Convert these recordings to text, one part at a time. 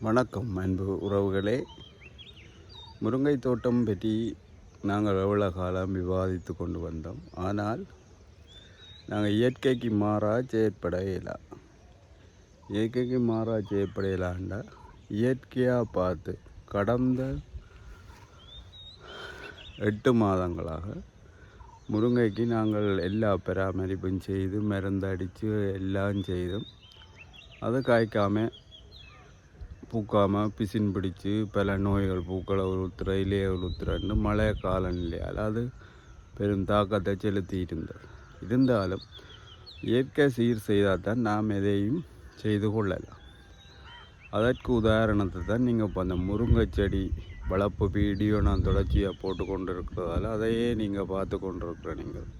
வணக்கம் அன்பு உறவுகளே. முருங்கை தோட்டம் பற்றி நாங்கள் எவ்வளோ காலம் விவாதித்து கொண்டு வந்தோம். ஆனால் நாங்கள் இயற்கைக்கு மாறாக செயற்பட இயலா. இயற்கைக்கு மாறாக செயற்பட இயலாண்டா இயற்கையாக பார்த்து கடந்த 8 மாதங்களாக முருங்கைக்கு நாங்கள் எல்லா பராமரிப்பும் செய்து மருந்து அடித்து எல்லாம் செய்தும் அது காய்க்காமல் பூக்காமல் பிசின் பிடிச்சி பல நோய்கள் பூக்களை உளுத்துற இலையை உளுத்துறன்னு மழை காலநிலையால் அது பெரும் தாக்கத்தை செலுத்தி இருந்தாலும் இயற்கை சீர் செய்தால் தான் நாம் எதையும் செய்து கொள்ளலாம். அதற்கு உதாரணத்தை தான் நீங்கள் இப்போ அந்த முருங்கை செடி வளர்ப்பு வீடியோ நான் தொடர்ச்சியாக போட்டு கொண்டு இருக்கிறதால அதையே நீங்கள் பார்த்து கொண்டிருக்கிற நீங்கள்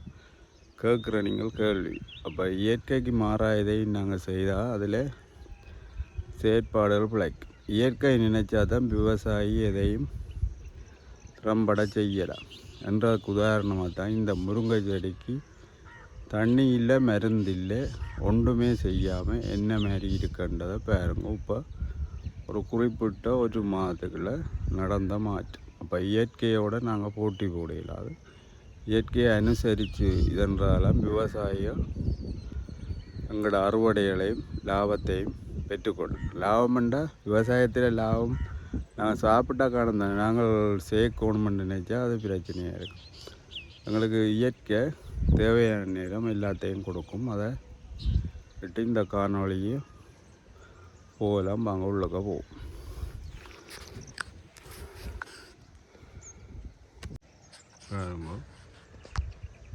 கேட்குற நீங்கள் கேள்வி. அப்போ இயற்கைக்கு மாறாக எதையும் நாங்கள் செய்தால் அதில் செயற்பாடுகள் பிழைக்கும். இயற்கை நினைச்சா தான் விவசாயி எதையும் திறம்பட செய்யலாம் என்றதுக்கு உதாரணமாக தான் இந்த முருங்கை செடிக்கு தண்ணி இல்லை, மருந்து இல்லை, ஒன்றுமே செய்யாமல் என்ன மாதிரி இருக்குன்றதை பாருங்க. இப்போ ஒரு குறிப்பிட்ட ஒரு மாதத்துக்குள்ள நடந்த மாற்றம். அப்போ இயற்கையோடு நாங்கள் போட்டி போடலாது. இயற்கையை அனுசரித்து இதென்றாலும் விவசாயிகள் எங்களோட அறுவடைகளையும் லாபத்தையும் பெற்றுக்கொள்ளும். லாபம்ண்டா விவசாயத்தில் லாபம் நாங்கள் சாப்பிட்டா காரணம். நாங்கள் சேர்க்கணுமென்னு நினைச்சா அது பிரச்சனையாக இருக்கும். எங்களுக்கு இயற்கை தேவையான நேரம் எல்லாத்தையும் கொடுக்கும். அதை விட்டு இந்த காணொலியை போகலாம். வாங்க உள்ளக்க போவோம்.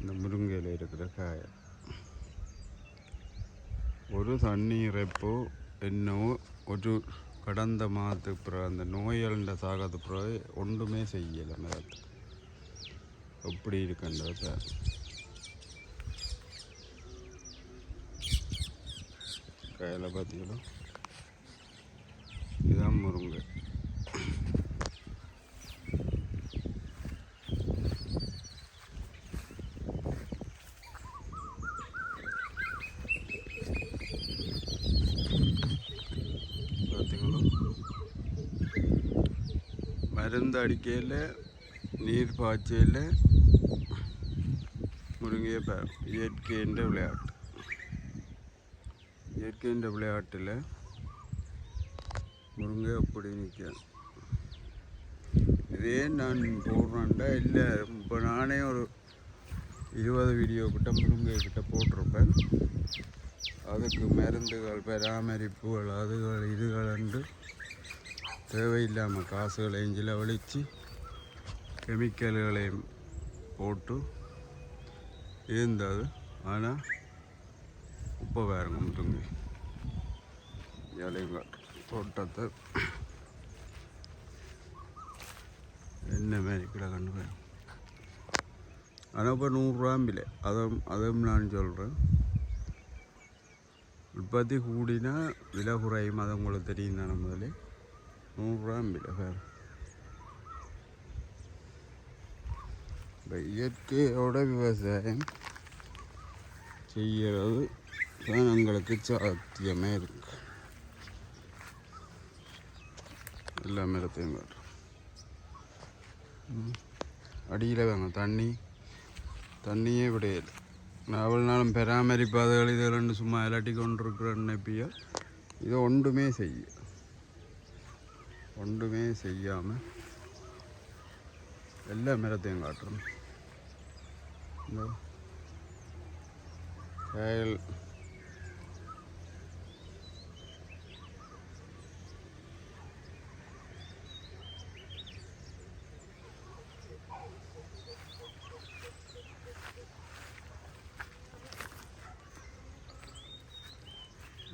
இந்த முருங்கையில் இருக்கிற காயம் ஒரு தண்ணீரைப்போ என்னவோ ஒரு கடந்த மாதத்துக்கு பிறகு அந்த நோய்கள்ன்ற சாகத்து பிறகு ஒன்றுமே செய்யலை. மரத்துக்கு எப்படி இருக்குன்றத கையில் பார்த்தீங்களா, இதுதான் முருங்கை. மருந்து அடிக்கையில் நீர் பாய்ச்சையில் முருங்கையை இயற்கைன்ற விளையாட்டு. இயற்கைன்ற விளையாட்டில் முருங்கை அப்படி நிற்கிறேன். இதே நான் போடுறேன்டா இல்லை. இப்போ நானே ஒரு 20 வீடியோ கிட்ட முருங்கை கிட்ட போட்டிருப்பேன். அதுக்கு மருந்துகள், பராமரிப்புகள், அதுகள் இதுகள் என்று தேவையில்லாமல் காசுகளையும் செலவழித்து கெமிக்கல்களையும் போட்டு இருந்தது. ஆனால் இப்போ வேறுங்க முருங்கை இலைங்க தோட்டத்தை என்ன மாதிரி கிடக்கண்டு வேணும். ஆனால் இப்போ 100 ரூபாம்பில்லை. அதுவும் நான் சொல்கிறேன். உற்பத்தி கூடினா விலை குறையும். அது உங்களுக்கு தெரியும் தானே. முதலே 100 ரூபாம்பில்லை வேறு. இப்போ இயற்கையோட விவசாயம் செய்கிறது தான் எங்களுக்கு சாத்தியமே இருக்கு. எல்லா மரத்தையும் காட்டுறோம். அடியில் வேங்க தண்ணியே விடையில்லை. நான் அவ்வளோ நாளும் பராமரிப்பாதகள் இதில் ரெண்டு சும்மா இல்லாட்டி கொண்டு இருக்கிறேன்னு நினைப்பியா. இதை ஒன்றுமே செய்யாமல் எல்லா மரத்தையும் காட்டுறோம். இந்த காயல்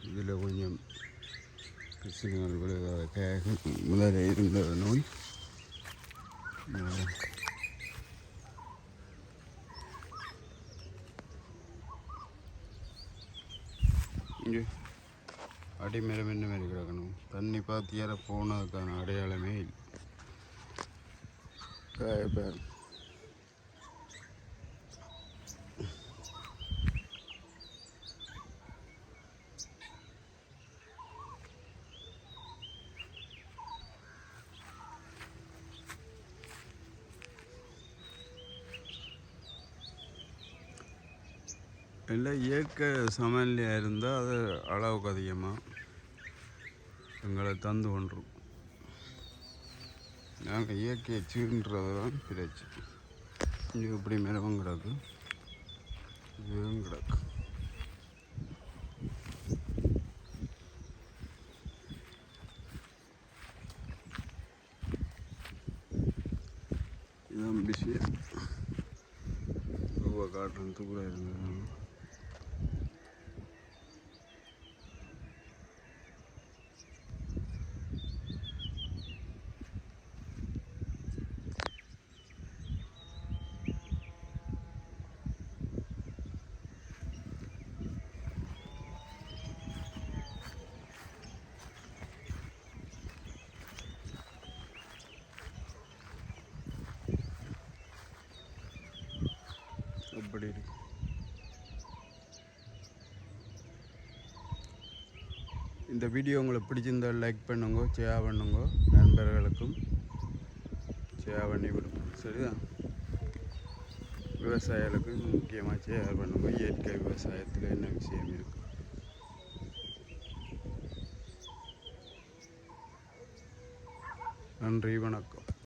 இதில் கொஞ்சம் பிரச்சனைகள் விளையாத முதல்ல இருந்த நோய் இங்கே அடிமரம் என்ன மாதிரி கிடக்கணும். தண்ணி பாத்தியார போனதுக்கான அடையாளமே இல்லை. காயப்பேர் எல்லாம் இயற்கை சமநிலையாக இருந்தால் அது அளவுக்கு அதிகமாக எங்களை தந்து கொண்டிருக்கும். நாங்கள் இயற்கையை சீன்றது தான் பிரச்சனை. இங்கே இப்படி மிரவம் கிடக்கு, இதுவும் கிடக்கு. இதுதான் விஷயம். ரூபா காட்டுறது கூட இருந்தது. அப்படி இருக்கு. இந்த வீடியோ உங்களுக்கு பிடிச்சிருந்தால் லைக் பண்ணுங்க, ஷேர் பண்ணுங்க, நண்பர்களுக்கும் ஷேர் பண்ணி விடுங்க. சரிதான், விவசாயிகளுக்கு முக்கியமாக ஷேர் பண்ணுங்க. இயற்கை விவசாயத்தில் என்ன விஷயம் இருக்குது. நன்றி, வணக்கம்.